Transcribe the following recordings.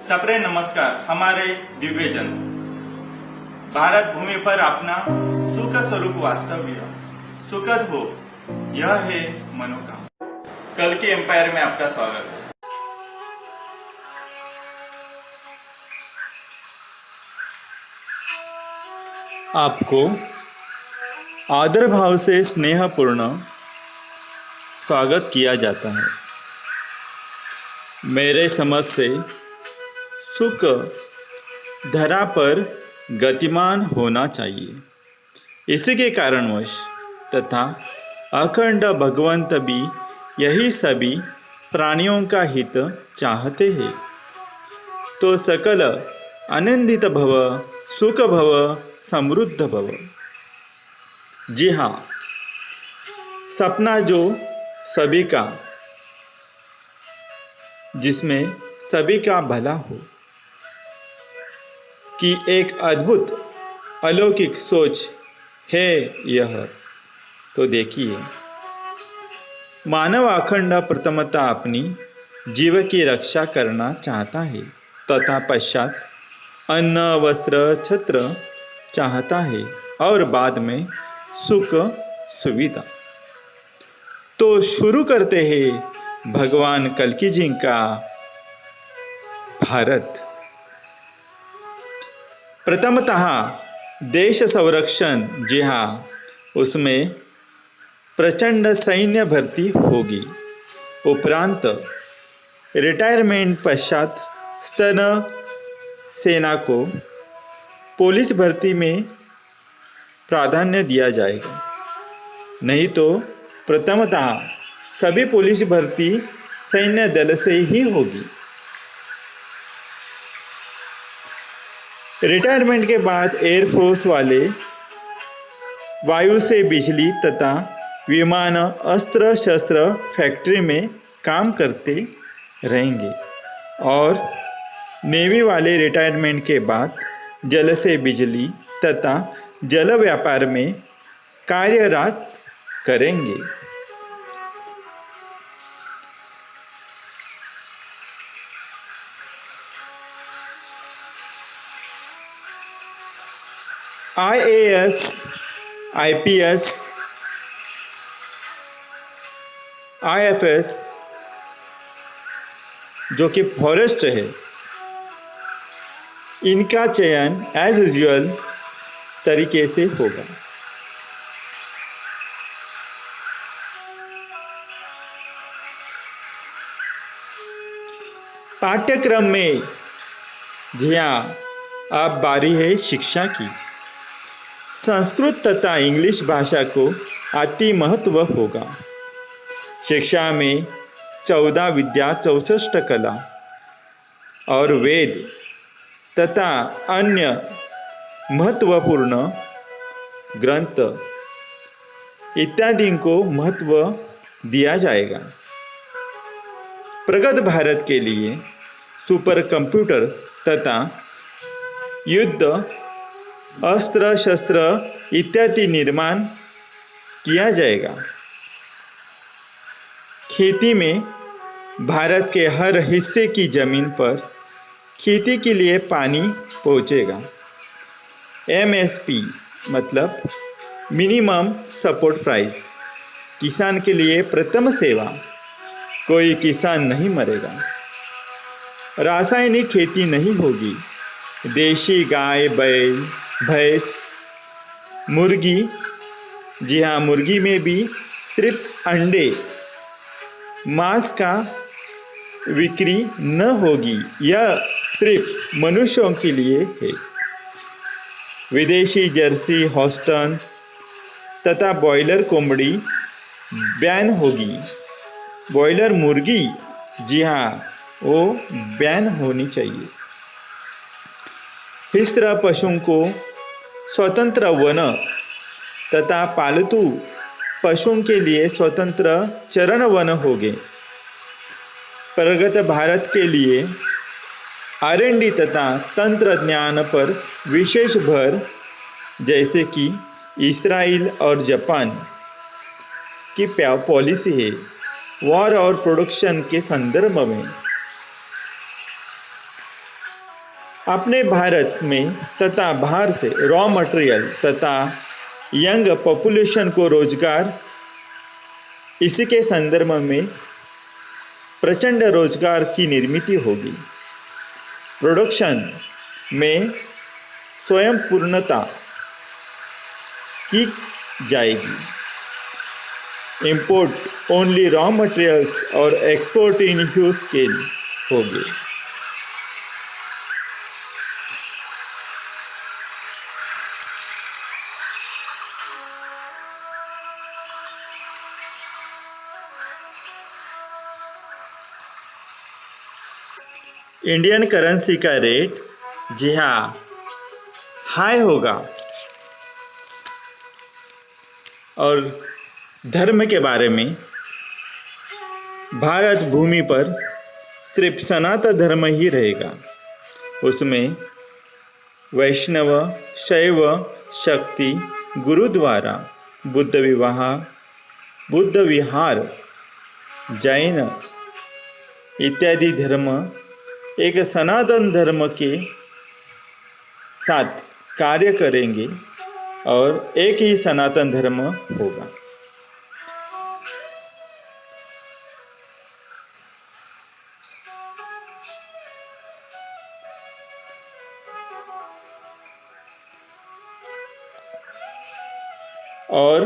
सबरे नमस्कार। हमारे दिव्यजन भारत भूमि पर अपना सुख स्वरूप वास्तव्य सुखद हो, यह है मनोकामना। कल के एम्पायर में आपका स्वागत है। आपको आदर भाव से स्नेहपूर्ण स्वागत किया जाता है। मेरे समझ से सुख धरा पर गतिमान होना चाहिए। इसी के कारणवश तथा अखंड भगवंत भी यही सभी प्राणियों का हित चाहते हैं। तो सकल आनंदित भव, सुख भव, समृद्ध भव। जी हाँ, सपना जो सभी का, जिसमें सभी का भला हो, कि एक अद्भुत अलौकिक सोच है यह। तो देखिए, मानव अखंड प्रथमता अपनी जीव की रक्षा करना चाहता है तथा पश्चात अन्न वस्त्र छत्र चाहता है और बाद में सुख सुविधा। तो शुरू करते हैं भगवान कल्कि जी का भारत। प्रथमतः देश संरक्षण, जी हाँ, उसमें प्रचंड सैन्य भर्ती होगी। उपरांत रिटायरमेंट पश्चात स्तन सेना को पुलिस भर्ती में प्राधान्य दिया जाएगा। नहीं तो प्रथमतः सभी पुलिस भर्ती सैन्य दल से ही होगी। रिटायरमेंट के बाद एयरफोर्स वाले वायु से बिजली तथा विमान अस्त्र शस्त्र फैक्ट्री में काम करते रहेंगे और नेवी वाले रिटायरमेंट के बाद जल से बिजली तथा जल व्यापार में कार्यरत करेंगे। IAS, IPS, IFS जो कि फॉरेस्ट है, इनका चयन एज यूजुअल तरीके से होगा। पाठ्यक्रम में, जी हाँ, अब बारी है शिक्षा की। संस्कृत तथा इंग्लिश भाषा को अति महत्व होगा। शिक्षा में 14 विद्या, 64 कला और वेद तथा अन्य महत्वपूर्ण ग्रंथ इत्यादि को महत्व दिया जाएगा। प्रगत भारत के लिए सुपर कंप्यूटर तथा युद्ध अस्त्र शस्त्र इत्यादि निर्माण किया जाएगा। खेती में भारत के हर हिस्से की जमीन पर खेती के लिए पानी पहुंचेगा। MSP मतलब मिनिमम सपोर्ट प्राइस, किसान के लिए प्रथम सेवा, कोई किसान नहीं मरेगा। रासायनिक खेती नहीं होगी। देशी गाय, बैल, भैंस, मुर्गी, जी हाँ, मुर्गी में भी सिर्फ अंडे, मांस का बिक्री न होगी। यह सिर्फ मनुष्यों के लिए है। विदेशी जर्सी, हॉस्टन तथा बॉयलर कोंबड़ी बैन होगी। बॉयलर मुर्गी, जी हाँ, वो बैन होनी चाहिए। हिस्र पशुओं को स्वतंत्र वन तथा पालतू पशुओं के लिए स्वतंत्र चरण वन होंगे। प्रगत भारत के लिए R&D तथा तंत्रज्ञान पर विशेष भर, जैसे कि इस्राइल और जापान की पॉलिसी है, वॉर और प्रोडक्शन के संदर्भ में। अपने भारत में तथा बाहर से रॉ मटेरियल तथा यंग पॉपुलेशन को रोजगार, इसी के संदर्भ में प्रचंड रोजगार की निर्मित होगी। प्रोडक्शन में स्वयं पूर्णता की जाएगी। इंपोर्ट ओनली रॉ मटेरियल्स और एक्सपोर्ट इन ह्यूज स्केल होगी। इंडियन करेंसी का रेट जी हाँ हाई होगा। और धर्म के बारे में, भारत भूमि पर सिर्फ सनातन धर्म ही रहेगा। उसमें वैष्णव, शैव, शक्ति, गुरुद्वारा, बुद्ध विहार, जैन इत्यादि धर्म एक सनातन धर्म के साथ कार्य करेंगे और एक ही सनातन धर्म होगा। और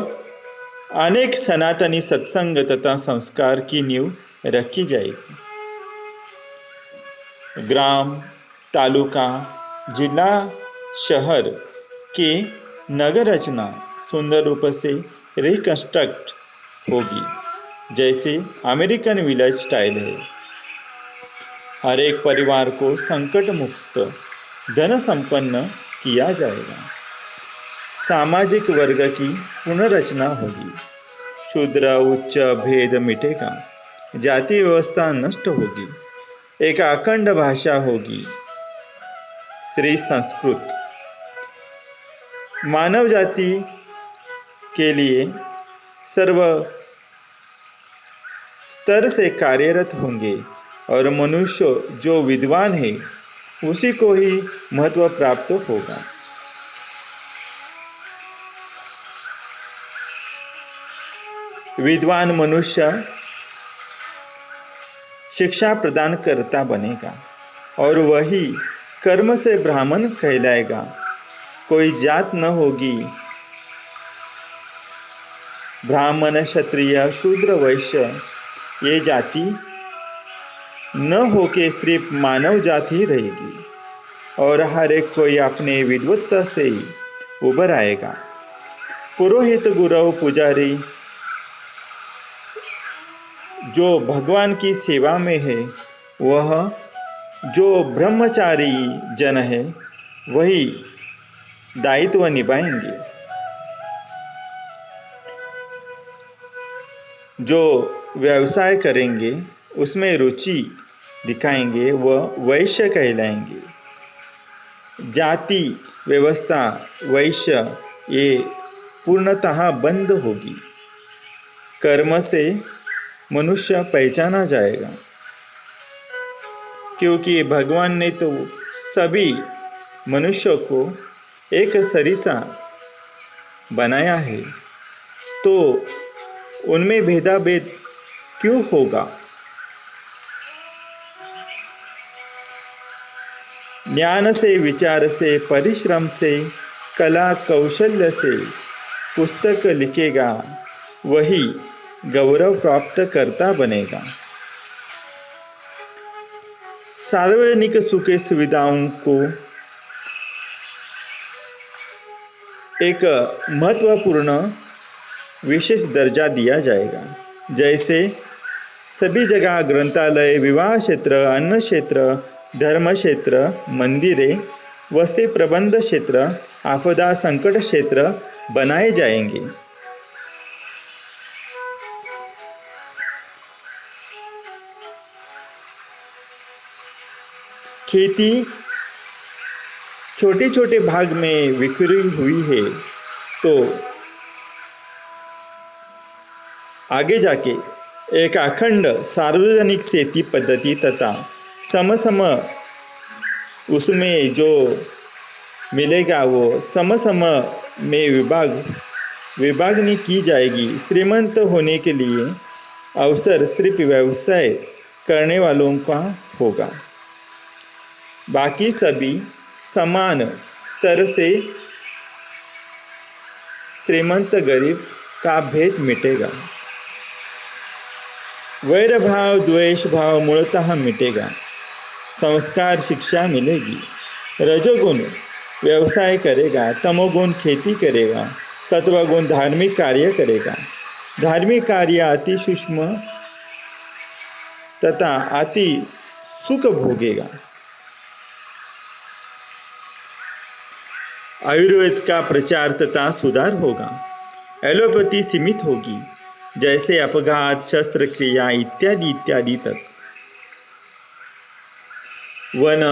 अनेक सनातनी सत्संग तथा संस्कार की नींव रखी जाएगी। ग्राम, तालुका, जिला, शहर के नगर रचना सुंदर रूप से रिकंस्ट्रक्ट होगी, जैसे अमेरिकन विलेज स्टाइल है। हर एक परिवार को संकट मुक्त, धन संपन्न किया जाएगा। सामाजिक वर्ग की पुनर्रचना होगी। शूद्र उच्च भेद मिटेगा। जाति व्यवस्था नष्ट होगी। एक अखंड भाषा होगी, श्री संस्कृत। मानव जाति के लिए सर्व स्तर से कार्यरत होंगे और मनुष्य जो विद्वान है उसी को ही महत्व प्राप्त होगा। विद्वान मनुष्य शिक्षा प्रदान करता बनेगा और वही कर्म से ब्राह्मण कहलाएगा। कोई जात न होगी। ब्राह्मण, क्षत्रिय, शूद्र, वैश्य ये जाति न होके सिर्फ मानव जाति ही रहेगी और हर एक कोई अपने विद्वत्ता से ही उभर आएगा। पुरोहित, गुरु, पुजारी जो भगवान की सेवा में है, वह जो ब्रह्मचारी जन है वही दायित्व निभाएंगे। जो व्यवसाय करेंगे उसमें रुचि दिखाएंगे वह वैश्य कहलाएंगे। जाति व्यवस्था वैश्य ये पूर्णतः बंद होगी। कर्म से मनुष्य पहचाना जाएगा, क्योंकि भगवान ने तो सभी मनुष्यों को एक सरिसा बनाया है, तो उनमें भेदाभेद क्यों होगा? ज्ञान से, विचार से, परिश्रम से, कला कौशल्य से पुस्तक लिखेगा वही गौरव प्राप्त करता बनेगा। सार्वजनिक सुख सुविधाओं को एक महत्वपूर्ण विशेष दर्जा दिया जाएगा। जैसे सभी जगह ग्रंथालय, विवाह क्षेत्र, अन्न क्षेत्र, धर्म क्षेत्र, मंदिरें, वस्ती प्रबंध क्षेत्र, आपदा संकट क्षेत्र बनाए जाएंगे। खेती छोटे छोटे भाग में बिखरी हुई है, तो आगे जाके एक अखंड सार्वजनिक खेती पद्धति तथा समसम उसमें जो मिलेगा वो सम सम में विभागनी की जाएगी। श्रीमंत होने के लिए अवसर सिर्फ व्यवसाय करने वालों का होगा। बाकी सभी समान स्तर से श्रीमंत गरीब का भेद मिटेगा। वैर भाव द्वेष भाव मूलतः मिटेगा। संस्कार शिक्षा मिलेगी। रजोगुण व्यवसाय करेगा, तमोगुण खेती करेगा, सत्वगुण धार्मिक कार्य करेगा। धार्मिक कार्य अति सूक्ष्म तथा अति सुख भोगेगा। आयुर्वेद का प्रचार तथा सुधार होगा। एलोपैथी सीमित होगी, जैसे अपघात, शस्त्रक्रिया इत्यादि इत्यादि तक। वन,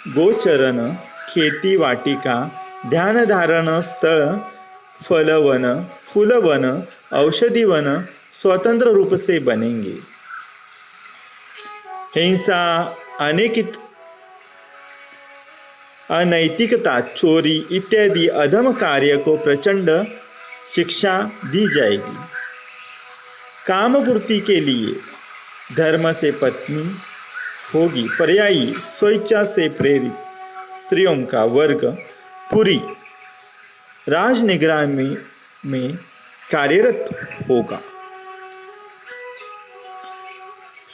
गोचरण, खेती वाटिका, ध्यान धारण स्थल, फलवन, फूलवन, औषधि वन स्वतंत्र रूप से बनेंगे। हिंसा, अनैतिकता, चोरी इत्यादि अधम कार्य को प्रचंड शिक्षा दी जाएगी। कामपूर्ति के लिए धर्म से पत्नी होगी। पर्यायी स्वेच्छा से प्रेरित स्त्रियों का वर्ग पूरी राजनिगरानी में कार्यरत होगा।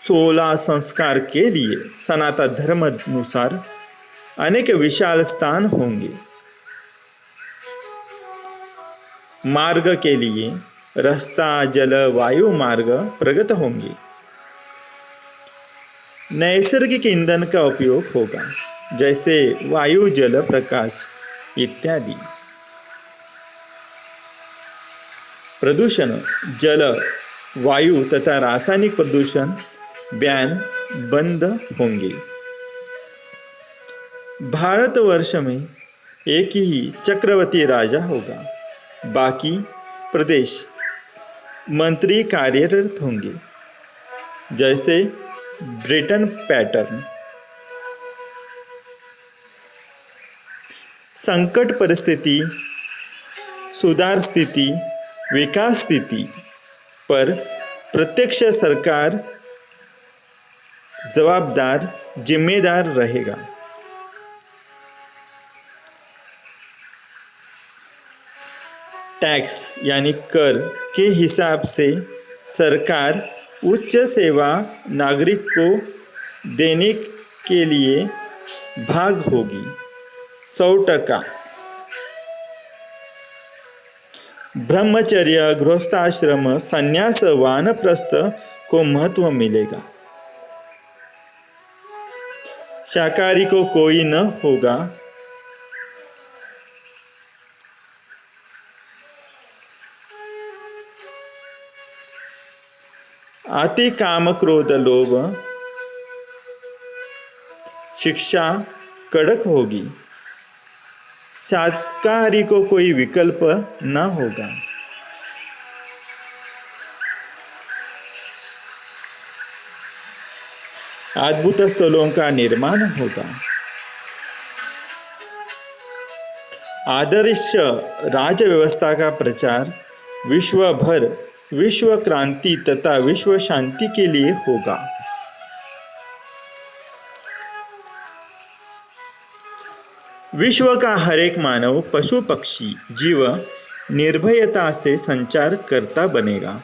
16 संस्कार के लिए सनातन धर्म अनुसार अनेक विशाल स्थान होंगे। मार्ग के लिए रास्ता, जल, वायु मार्ग प्रगत होंगे। नैसर्गिक ईंधन का उपयोग होगा, जैसे वायु, जल, प्रकाश इत्यादि। प्रदूषण, जल, वायु तथा रासायनिक प्रदूषण बैन बंद होंगे। भारतवर्ष में एक ही चक्रवर्ती राजा होगा। बाकी प्रदेश मंत्री कार्यरत होंगे, जैसे ब्रिटेन पैटर्न। संकट परिस्थिति, सुधार स्थिति, विकास स्थिति पर प्रत्यक्ष सरकार जवाबदार जिम्मेदार रहेगा। टैक्स यानी कर के हिसाब से सरकार उच्च सेवा नागरिक को देने के लिए भाग होगी। 100%। ब्रह्मचर्य, गृहस्थाश्रम, संन्यास, वानप्रस्थ को महत्व मिलेगा। शाकाहारी को कोई न होगा। अति काम, क्रोध, लोभ शिक्षा कड़क होगी। शाकाहारी को कोई विकल्प न होगा। अद्भुत स्थलों का निर्माण होगा। आदर्श राज्य व्यवस्था का प्रचार विश्व भर विश्व क्रांति तथा विश्व शांति के लिए होगा। विश्व का हर एक मानव, पशु, पक्षी, जीव निर्भयता से संचार करता बनेगा।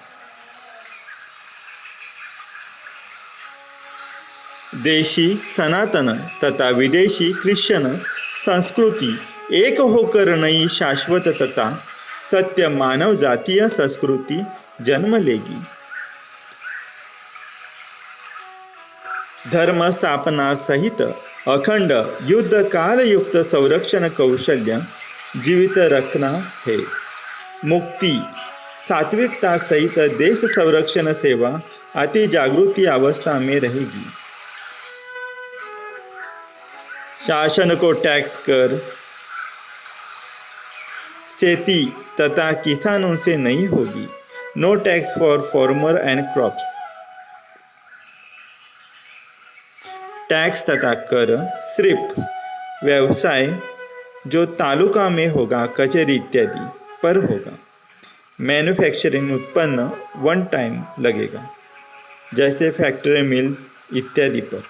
देशी सनातन तथा विदेशी क्रिश्चियन संस्कृति एक होकर नई शाश्वत तथा सत्य मानव जातीय संस्कृति जन्म लेगी। धर्म स्थापना सहित अखंड युद्ध काल युक्त संरक्षण कौशल्य जीवित रखना है। मुक्ति सात्विकता सहित देश संरक्षण सेवा अति जागृति अवस्था में रहेगी। शासन को टैक्स कर खेती तथा किसानों से नहीं होगी। No tax for farmer and crops. Tax तथा कर सिर्फ व्यवसाय जो तालुका में होगा, कचहरी इत्यादि पर होगा। मैन्युफैक्चरिंग उत्पन्न वन टाइम लगेगा, जैसे फैक्ट्री, मिल इत्यादि पर।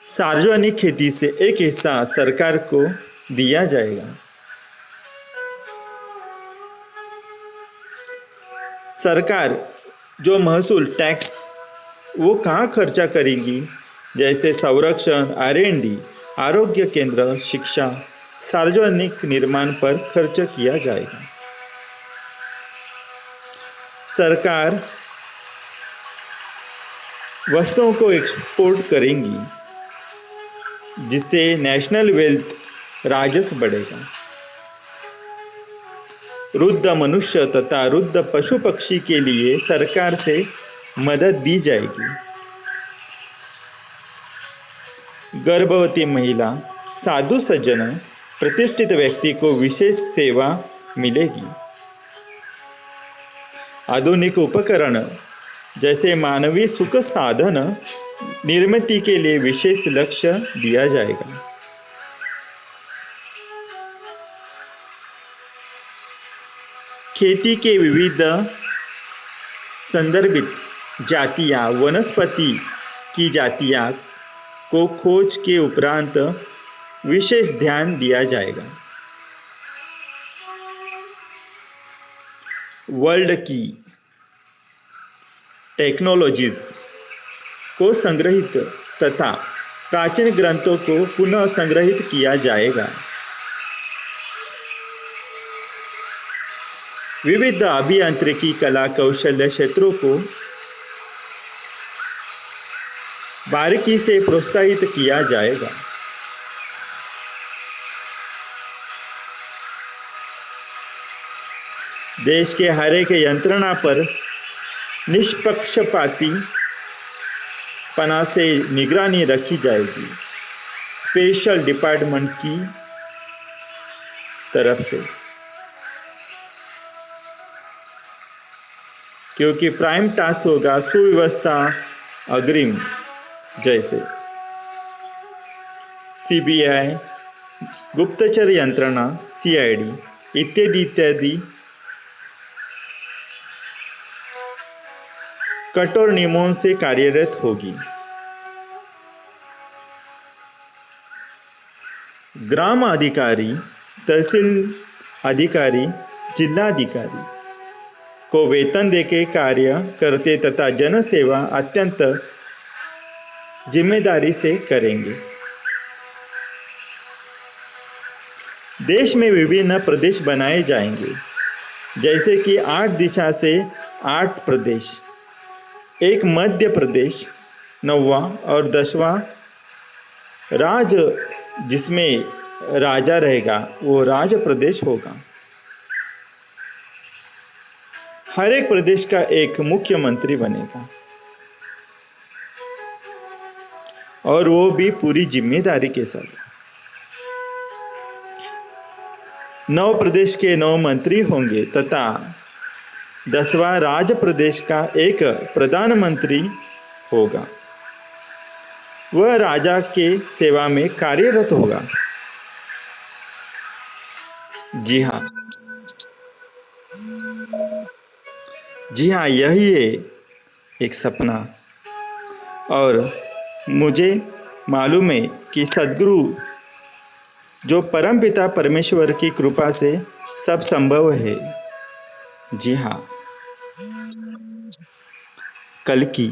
सार्वजनिक खेती से एक हिस्सा सरकार को दिया जाएगा। सरकार जो महसूल टैक्स वो कहाँ खर्चा करेगी, जैसे संरक्षण, R&D, आरोग्य केंद्र, शिक्षा, सार्वजनिक निर्माण पर खर्च किया जाएगा। सरकार वस्तुओं को एक्सपोर्ट करेंगी, जिससे नेशनल वेल्थ राजस्व बढ़ेगा। वृद्ध मनुष्य तथा वृद्ध पशु पक्षी के लिए सरकार से मदद दी जाएगी। गर्भवती महिला, साधु सज्जन, प्रतिष्ठित व्यक्ति को विशेष सेवा मिलेगी। आधुनिक उपकरण जैसे मानवीय सुख साधन निर्मित के लिए विशेष लक्ष्य दिया जाएगा। खेती के विविध संदर्भित जातियां, वनस्पति की जातियां को खोज के उपरांत विशेष ध्यान दिया जाएगा। वर्ल्ड की टेक्नोलॉजीज को संग्रहित तथा प्राचीन ग्रंथों को पुनः संग्रहित किया जाएगा। विविध अभियांत्रिकी कला कौशल्य क्षेत्रों को बारीकी से प्रोत्साहित किया जाएगा। देश के हर एक यंत्रणा पर निष्पक्षपाती पना से निगरानी रखी जाएगी, स्पेशल डिपार्टमेंट की तरफ से, क्योंकि प्राइम टास्क होगा सुव्यवस्था अग्रिम, जैसे CBI, गुप्तचर यंत्रणा, CID इत्यादि इत्यादि कठोर नियमों से कार्यरत होगी। ग्राम अधिकारी, तहसील अधिकारी, जिलाधिकारी को वेतन देके कार्य करते तथा जन सेवा अत्यंत जिम्मेदारी से करेंगे। देश में विभिन्न प्रदेश बनाए जाएंगे, जैसे कि 8 दिशा से 8 प्रदेश, एक मध्य प्रदेश 9वां और 10वां राज जिसमें राजा रहेगा वो राज प्रदेश होगा। हर एक प्रदेश का एक मुख्यमंत्री बनेगा और वो भी पूरी जिम्मेदारी के साथ। 9 प्रदेश के 9 मंत्री होंगे तथा 10वां राज्य प्रदेश का एक प्रधानमंत्री होगा। वह राजा के सेवा में कार्यरत होगा। जी हाँ, यही है एक सपना। और मुझे मालूम है कि सद्गुरु जो परमपिता परमेश्वर की कृपा से सब संभव है। जी हाँ, कल्कि।